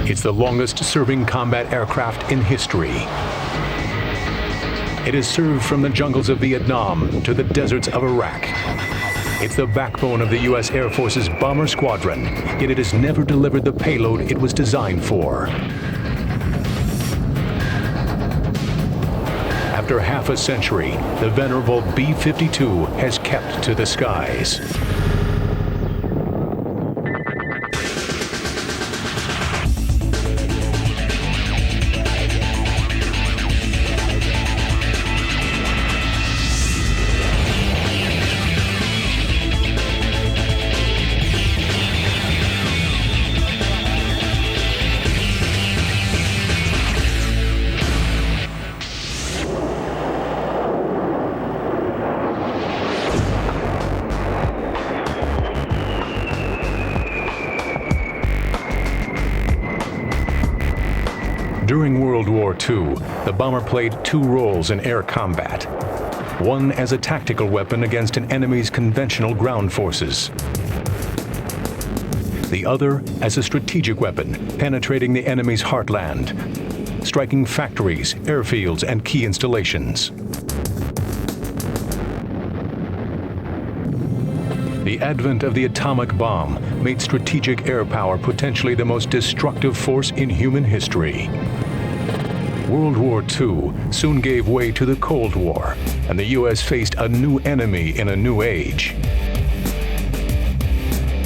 It's the longest-serving combat aircraft in history. It has served from the jungles of Vietnam to the deserts of Iraq. It's the backbone of the U.S. Air Force's bomber squadron, yet it has never delivered the payload it was designed for. After half a century, the venerable B-52 has kept to the skies. During World War II, the bomber played two roles in air combat. One as a tactical weapon against an enemy's conventional ground forces. The other as a strategic weapon, penetrating the enemy's heartland, striking factories, airfields, and key installations. The advent of the atomic bomb made strategic air power potentially the most destructive force in human history. World War II soon gave way to the Cold War, and the U.S. faced a new enemy in a new age.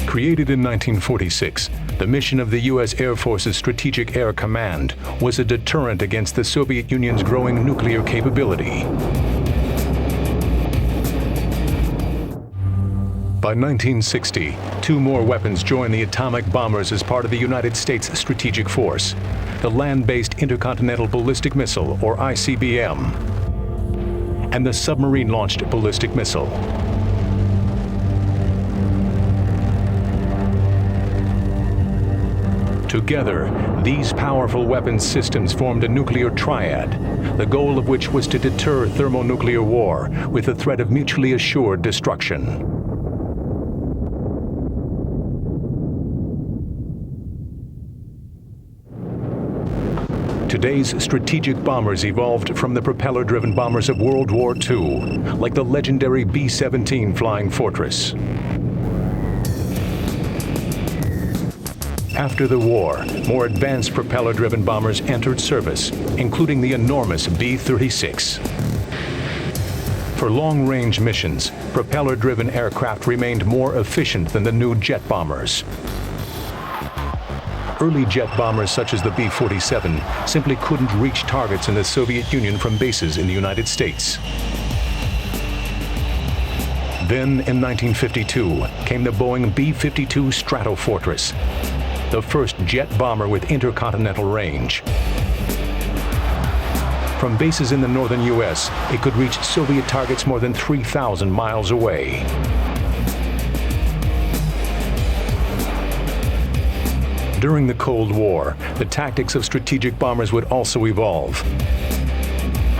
Created in 1946, the mission of the U.S. Air Force's Strategic Air Command was a deterrent against the Soviet Union's growing nuclear capability. By 1960, two more weapons joined the atomic bombers as part of the United States Strategic Force: the Land-Based Intercontinental Ballistic Missile, or ICBM, and the Submarine-Launched Ballistic Missile. Together, these powerful weapons systems formed a nuclear triad, the goal of which was to deter thermonuclear war with the threat of mutually assured destruction. Today's strategic bombers evolved from the propeller-driven bombers of World War II, like the legendary B-17 Flying Fortress. After the war, more advanced propeller-driven bombers entered service, including the enormous B-36. For long-range missions, propeller-driven aircraft remained more efficient than the new jet bombers. Early jet bombers such as the B-47 simply couldn't reach targets in the Soviet Union from bases in the United States. Then, in 1952, came the Boeing B-52 Stratofortress, the first jet bomber with intercontinental range. From bases in the northern U.S., it could reach Soviet targets more than 3,000 miles away. During the Cold War, the tactics of strategic bombers would also evolve.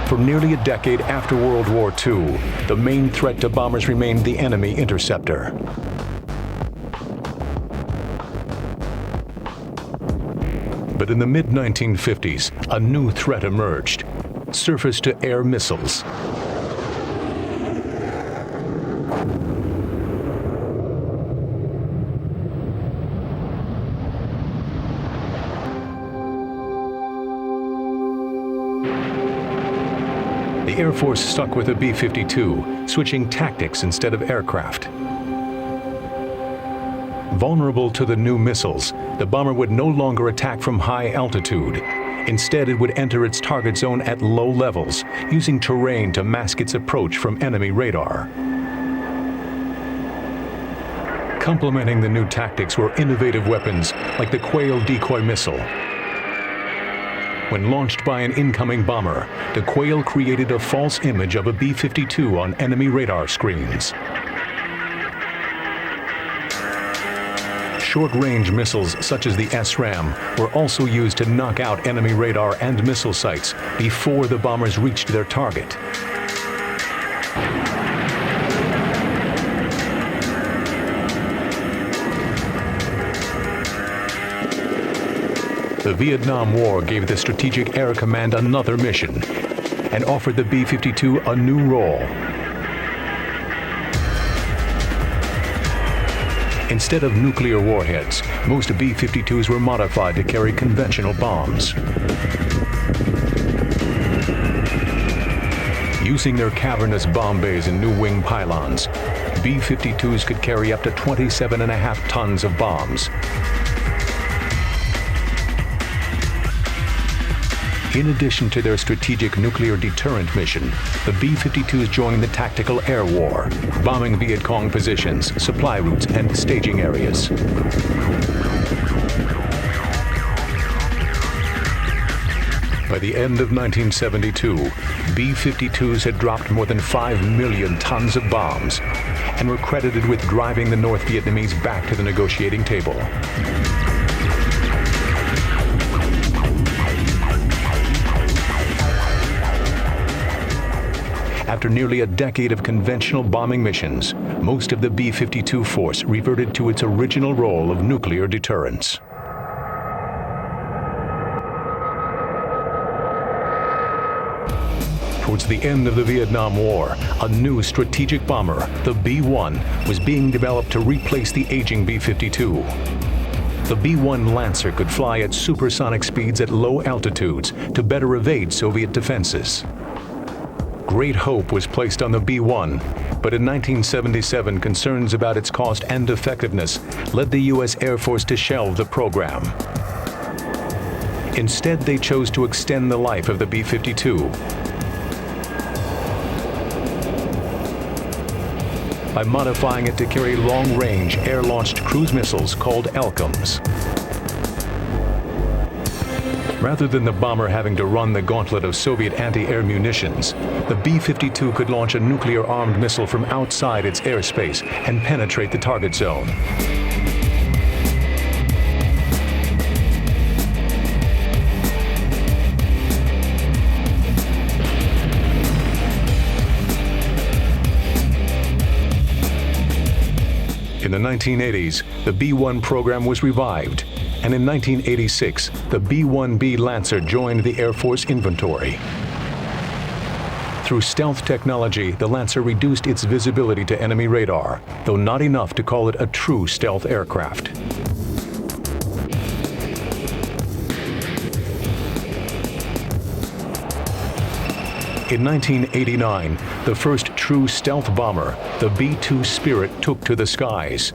For nearly a decade after World War II, the main threat to bombers remained the enemy interceptor. But in the mid-1950s, a new threat emerged: surface-to-air missiles. The Air Force stuck with the B-52, switching tactics instead of aircraft. Vulnerable to the new missiles, the bomber would no longer attack from high altitude. Instead, it would enter its target zone at low levels, using terrain to mask its approach from enemy radar. Complementing the new tactics were innovative weapons like the Quail decoy missile. When launched by an incoming bomber, the Quail created a false image of a B-52 on enemy radar screens. Short-range missiles such as the SRAM were also used to knock out enemy radar and missile sites before the bombers reached their target. The Vietnam War gave the Strategic Air Command another mission and offered the B-52 a new role. Instead of nuclear warheads, most B-52s were modified to carry conventional bombs. Using their cavernous bomb bays and new wing pylons, B-52s could carry up to 27.5 tons of bombs. In addition to their strategic nuclear deterrent mission, the B-52s joined the tactical air war, bombing Viet Cong positions, supply routes, and staging areas. By the end of 1972, B-52s had dropped more than 5 million tons of bombs and were credited with driving the North Vietnamese back to the negotiating table. After nearly a decade of conventional bombing missions, most of the B-52 force reverted to its original role of nuclear deterrence. Towards the end of the Vietnam War, a new strategic bomber, the B-1, was being developed to replace the aging B-52. The B-1 Lancer could fly at supersonic speeds at low altitudes to better evade Soviet defenses. Great hope was placed on the B-1, but in 1977, concerns about its cost and effectiveness led the U.S. Air Force to shelve the program. Instead, they chose to extend the life of the B-52 by modifying it to carry long-range air-launched cruise missiles called LCMs. Rather than the bomber having to run the gauntlet of Soviet anti-air munitions, the B-52 could launch a nuclear-armed missile from outside its airspace and penetrate the target zone. In the 1980s, the B-1 program was revived, and in 1986, the B-1B Lancer joined the Air Force inventory. Through stealth technology, the Lancer reduced its visibility to enemy radar, though not enough to call it a true stealth aircraft. In 1989, the first true stealth bomber, the B-2 Spirit, took to the skies.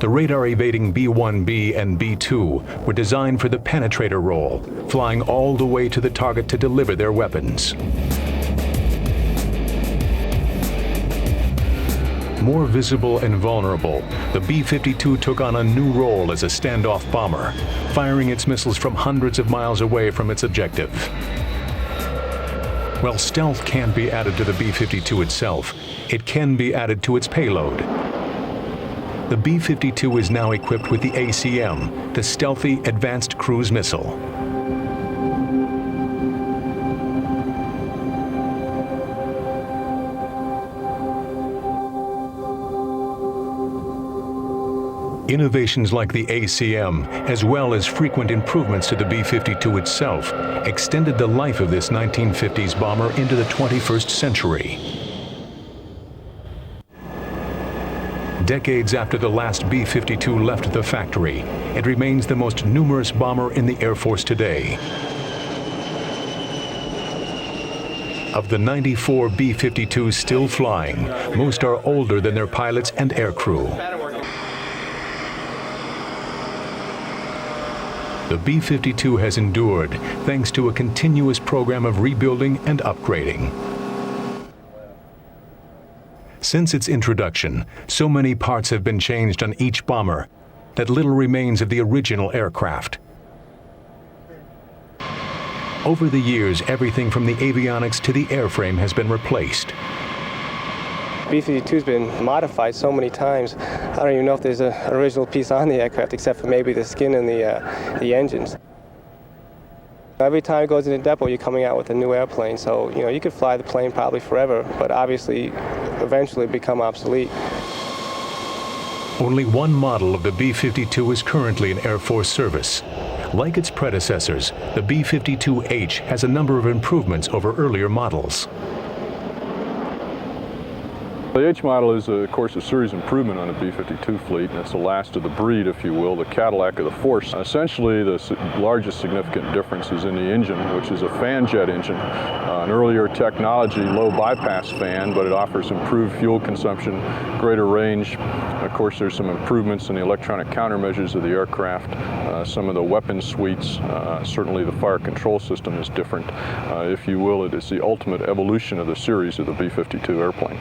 The radar-evading B-1B and B-2 were designed for the penetrator role, flying all the way to the target to deliver their weapons. More visible and vulnerable, the B-52 took on a new role as a standoff bomber, firing its missiles from hundreds of miles away from its objective. While stealth can't be added to the B-52 itself, it can be added to its payload. The B-52 is now equipped with the ACM, the Stealthy Advanced Cruise Missile. Innovations like the ACM, as well as frequent improvements to the B-52 itself, extended the life of this 1950s bomber into the 21st century. Decades after the last B-52 left the factory, it remains the most numerous bomber in the Air Force today. Of the 94 B-52s still flying, most are older than their pilots and aircrew. The B-52 has endured thanks to a continuous program of rebuilding and upgrading. Since its introduction, so many parts have been changed on each bomber that little remains of the original aircraft. Over the years, everything from the avionics to the airframe has been replaced. B-52's been modified so many times, I don't even know if there's an original piece on the aircraft except for maybe the skin and the engines. Every time it goes into depot, you're coming out with a new airplane, so you could fly the plane probably forever, but obviously eventually become obsolete. Only one model of the B-52 is currently in Air Force service. Like its predecessors, the B-52H has a number of improvements over earlier models. The H model is, of course, a series improvement on the B-52 fleet, and it's the last of the breed, if you will, the Cadillac of the force. Essentially, the largest significant difference is in the engine, which is a fan jet engine, an earlier technology, low bypass fan, but it offers improved fuel consumption, greater range. Of course, there's some improvements in the electronic countermeasures of the aircraft, some of the weapon suites, certainly the fire control system is different. If you will, it is the ultimate evolution of the series of the B-52 airplane.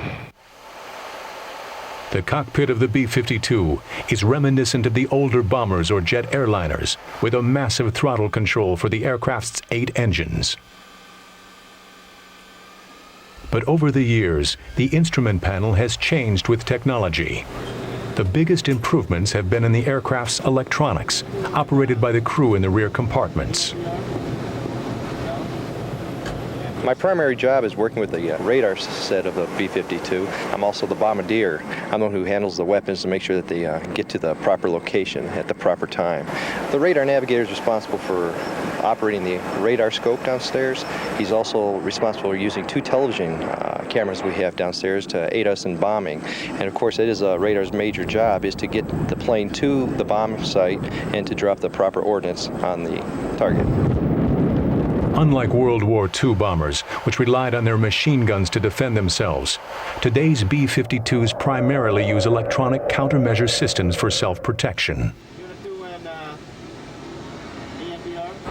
The cockpit of the B-52 is reminiscent of the older bombers or jet airliners, with a massive throttle control for the aircraft's 8 engines. But over the years, the instrument panel has changed with technology. The biggest improvements have been in the aircraft's electronics, operated by the crew in the rear compartments. My primary job is working with the radar set of the B-52. I'm also the bombardier. I'm the one who handles the weapons to make sure that they get to the proper location at the proper time. The radar navigator is responsible for operating the radar scope downstairs. He's also responsible for using 2 television cameras we have downstairs to aid us in bombing. And of course, it is a radar's major job is to get the plane to the bomb site and to drop the proper ordnance on the target. Unlike World War II bombers, which relied on their machine guns to defend themselves, today's B-52s primarily use electronic countermeasure systems for self-protection.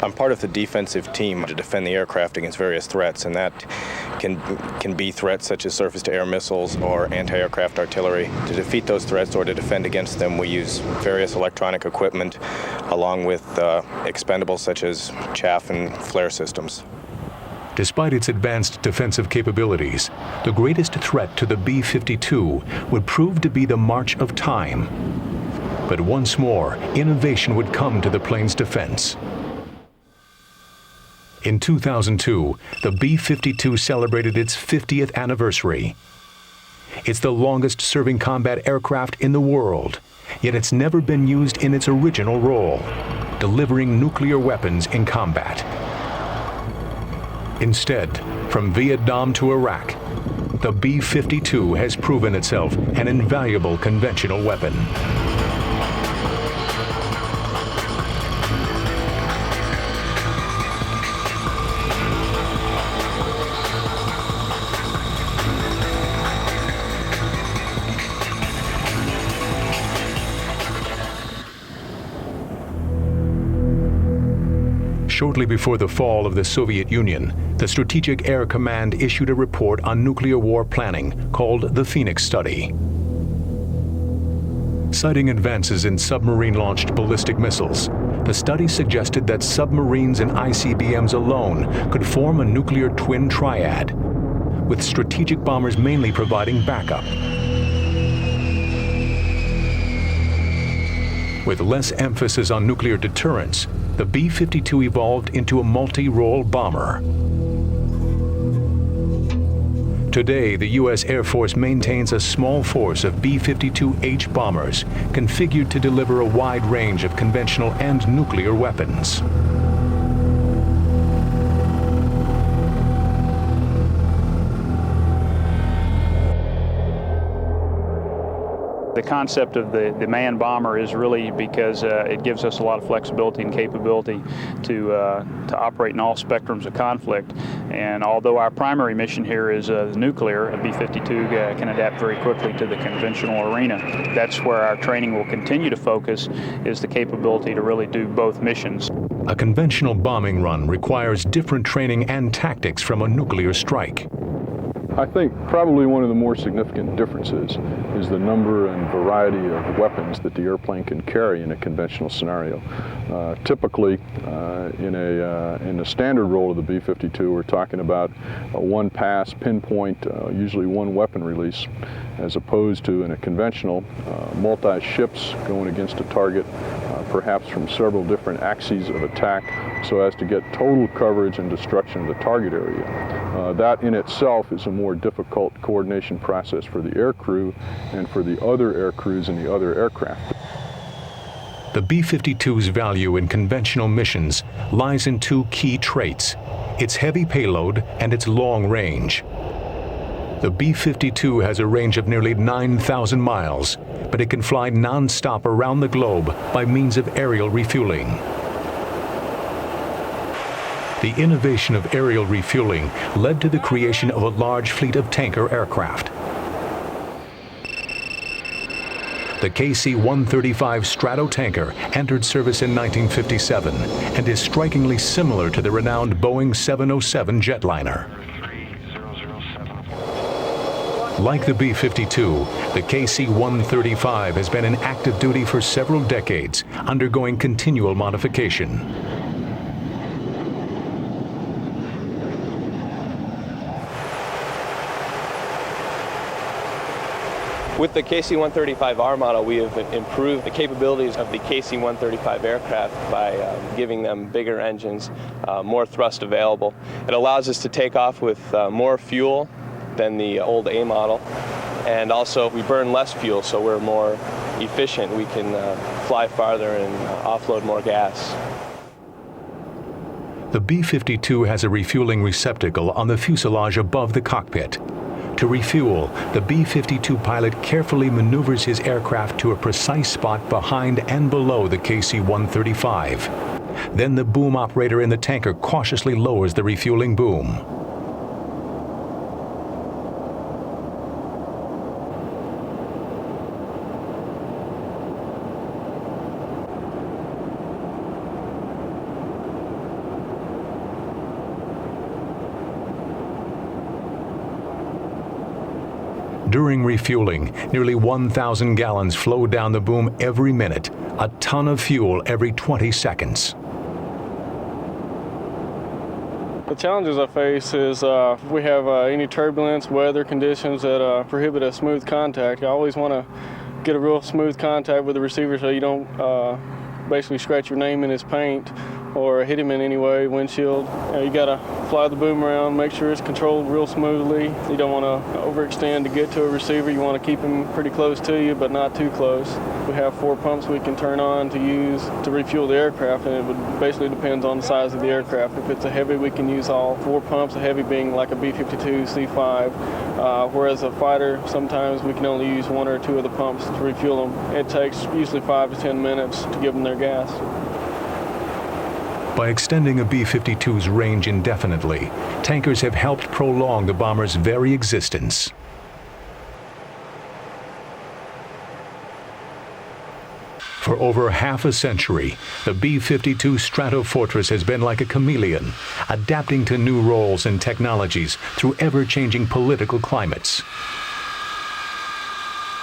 I'm part of the defensive team to defend the aircraft against various threats, and that can be threats such as surface-to-air missiles or anti-aircraft artillery. To defeat those threats or to defend against them, we use various electronic equipment along with expendables such as chaff and flare systems. Despite its advanced defensive capabilities, the greatest threat to the B-52 would prove to be the march of time. But once more, innovation would come to the plane's defense. In 2002, the B-52 celebrated its 50th anniversary. It's the longest-serving combat aircraft in the world, yet it's never been used in its original role, delivering nuclear weapons in combat. Instead, from Vietnam to Iraq, the B-52 has proven itself an invaluable conventional weapon. Shortly before the fall of the Soviet Union, the Strategic Air Command issued a report on nuclear war planning called the Phoenix Study. Citing advances in submarine-launched ballistic missiles, the study suggested that submarines and ICBMs alone could form a nuclear twin triad, with strategic bombers mainly providing backup. With less emphasis on nuclear deterrence, the B-52 evolved into a multi-role bomber. Today, the U.S. Air Force maintains a small force of B-52H bombers configured to deliver a wide range of conventional and nuclear weapons. The concept of the manned bomber is really because it gives us a lot of flexibility and capability to operate in all spectrums of conflict. And although our primary mission here is nuclear, a B-52 can adapt very quickly to the conventional arena. That's where our training will continue to focus, is the capability to really do both missions. A conventional bombing run requires different training and tactics from a nuclear strike. I think probably one of the more significant differences is the number and variety of weapons that the airplane can carry in a conventional scenario. Typically, in the standard role of the B-52, we're talking about a one-pass, pinpoint, usually one weapon release, as opposed to in a conventional, multi-ships going against a target, perhaps from several different axes of attack, so as to get total coverage and destruction of the target area. That in itself is a more difficult coordination process for the air crew and for the other air crews in the other aircraft. The B-52's value in conventional missions lies in two key traits: its heavy payload and its long range. The B-52 has a range of nearly 9,000 miles, but it can fly non-stop around the globe by means of aerial refueling. The innovation of aerial refueling led to the creation of a large fleet of tanker aircraft. The KC-135 Stratotanker entered service in 1957 and is strikingly similar to the renowned Boeing 707 jetliner. Like the B-52, the KC-135 has been in active duty for several decades, undergoing continual modification. With the KC-135R model, we have improved the capabilities of the KC-135 aircraft by giving them bigger engines, more thrust available. It allows us to take off with more fuel than the old A model, and also we burn less fuel, so we're more efficient. We can fly farther and offload more gas. The B-52 has a refueling receptacle on the fuselage above the cockpit. To refuel, the B-52 pilot carefully maneuvers his aircraft to a precise spot behind and below the KC-135. Then the boom operator in the tanker cautiously lowers the refueling boom. During refueling, nearly 1,000 gallons flow down the boom every minute, a ton of fuel every 20 seconds. The challenges I face is if we have any turbulence, weather conditions that prohibit a smooth contact. I always want to get a real smooth contact with the receiver so you don't basically scratch your name in his paint or hit him in any way, windshield. You gotta fly the boom around, make sure it's controlled real smoothly. You don't want to overextend to get to a receiver. You want to keep him pretty close to you, but not too close. We have 4 pumps we can turn on to use to refuel the aircraft, and it would basically depends on the size of the aircraft. If it's a heavy, we can use all 4 pumps, a heavy being like a B-52, C-5, whereas a fighter, sometimes we can only use 1 or 2 of the pumps to refuel them. It takes usually 5 to 10 minutes to give them their gas. By extending a B-52's range indefinitely, tankers have helped prolong the bomber's very existence. For over half a century, the B-52 Stratofortress has been like a chameleon, adapting to new roles and technologies through ever-changing political climates.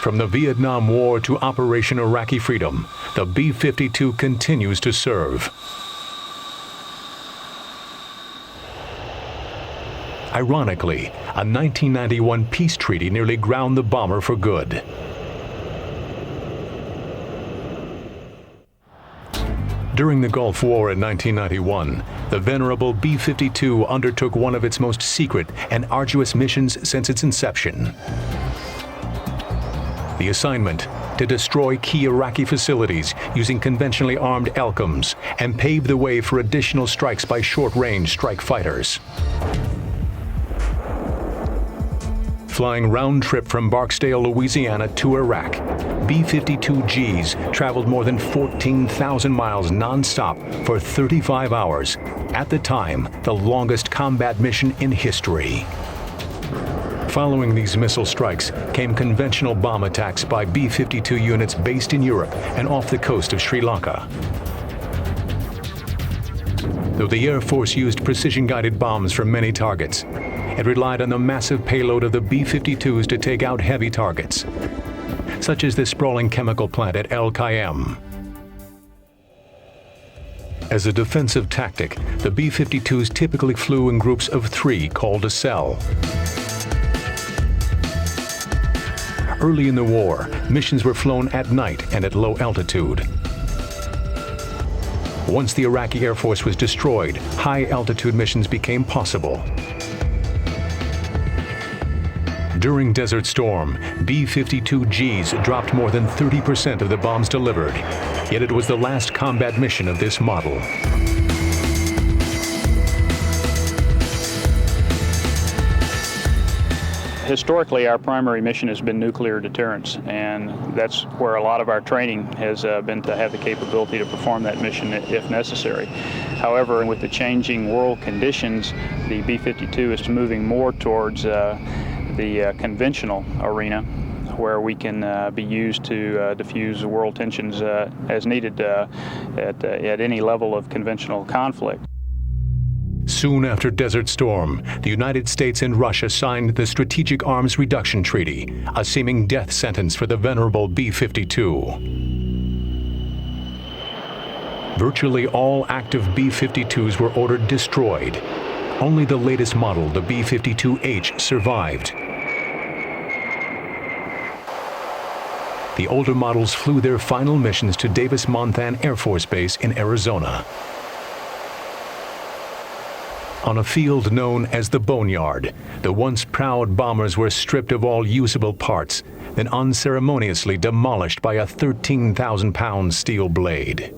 From the Vietnam War to Operation Iraqi Freedom, the B-52 continues to serve. Ironically, a 1991 peace treaty nearly ground the bomber for good. During the Gulf War in 1991, the venerable B-52 undertook one of its most secret and arduous missions since its inception. The assignment: to destroy key Iraqi facilities using conventionally armed LCOMs and pave the way for additional strikes by short-range strike fighters. Flying round-trip from Barksdale, Louisiana to Iraq, B-52Gs traveled more than 14,000 miles non-stop for 35 hours, at the time the longest combat mission in history. Following these missile strikes came conventional bomb attacks by B-52 units based in Europe and off the coast of Sri Lanka. Though the Air Force used precision-guided bombs from many targets, it relied on the massive payload of the B-52s to take out heavy targets, such as the sprawling chemical plant at El Cayam. As a defensive tactic, the B-52s typically flew in groups of 3 called a cell. Early in the war, missions were flown at night and at low altitude. Once the Iraqi Air Force was destroyed, high-altitude missions became possible. During Desert Storm, B-52Gs dropped more than 30% of the bombs delivered. Yet it was the last combat mission of this model. Historically, our primary mission has been nuclear deterrence, and that's where a lot of our training has been to have the capability to perform that mission if necessary. However, with the changing world conditions, the B-52 is moving more towards the conventional arena, where we can be used to diffuse world tensions as needed at any level of conventional conflict. Soon after Desert Storm, the United States and Russia signed the Strategic Arms Reduction Treaty, a seeming death sentence for the venerable B-52. Virtually all active B-52s were ordered destroyed. Only the latest model, the B-52H, survived. The older models flew their final missions to Davis-Monthan Air Force Base in Arizona. On a field known as the Boneyard, the once proud bombers were stripped of all usable parts, then unceremoniously demolished by a 13,000-pound steel blade.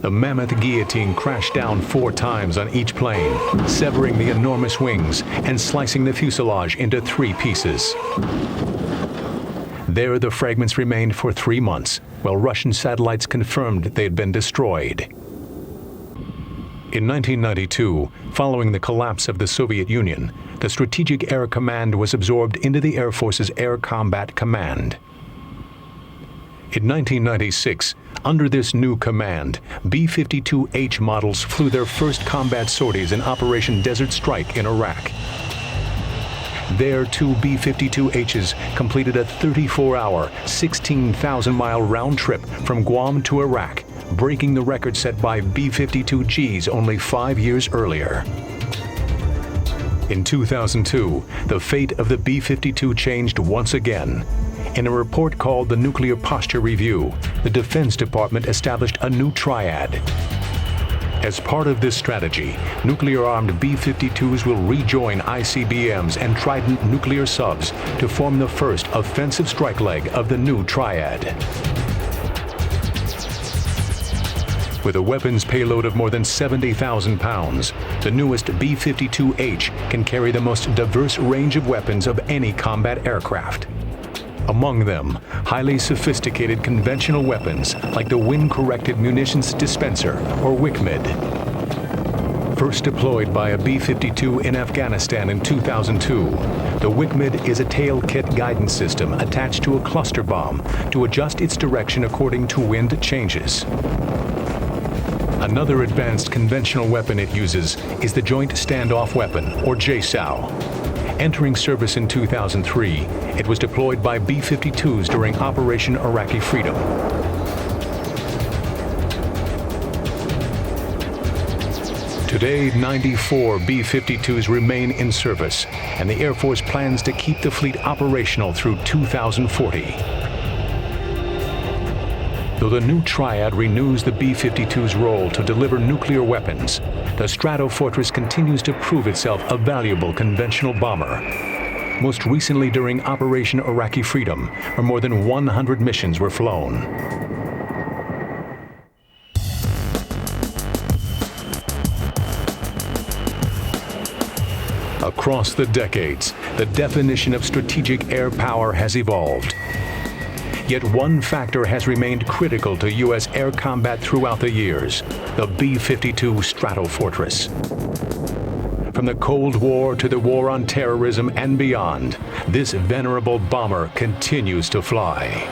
The mammoth guillotine crashed down 4 times on each plane, severing the enormous wings and slicing the fuselage into 3 pieces. There, the fragments remained for 3 months, while Russian satellites confirmed they had been destroyed. In 1992, following the collapse of the Soviet Union, the Strategic Air Command was absorbed into the Air Force's Air Combat Command. In 1996, under this new command, B-52H models flew their first combat sorties in Operation Desert Strike in Iraq. There, 2 B-52Hs completed a 34-hour, 16,000-mile round trip from Guam to Iraq, breaking the record set by B-52Gs only 5 years earlier. In 2002, the fate of the B-52 changed once again. In a report called the Nuclear Posture Review, the Defense Department established a new triad. As part of this strategy, nuclear-armed B-52s will rejoin ICBMs and Trident nuclear subs to form the first offensive strike leg of the new triad. With a weapons payload of more than 70,000 pounds, the newest B-52H can carry the most diverse range of weapons of any combat aircraft. Among them, highly sophisticated conventional weapons like the Wind-Corrected Munitions Dispenser, or WCMD. First deployed by a B-52 in Afghanistan in 2002, the WCMD is a tail kit guidance system attached to a cluster bomb to adjust its direction according to wind changes. Another advanced conventional weapon it uses is the Joint Standoff Weapon, or JSOW. Entering service in 2003, it was deployed by B-52s during Operation Iraqi Freedom. Today, 94 B-52s remain in service, and the Air Force plans to keep the fleet operational through 2040. Though the new triad renews the B-52's role to deliver nuclear weapons, the Stratofortress continues to prove itself a valuable conventional bomber. Most recently during Operation Iraqi Freedom, where more than 100 missions were flown. Across the decades, the definition of strategic air power has evolved. Yet one factor has remained critical to U.S. air combat throughout the years: the B-52 Stratofortress. From the Cold War to the War on Terrorism and beyond, this venerable bomber continues to fly.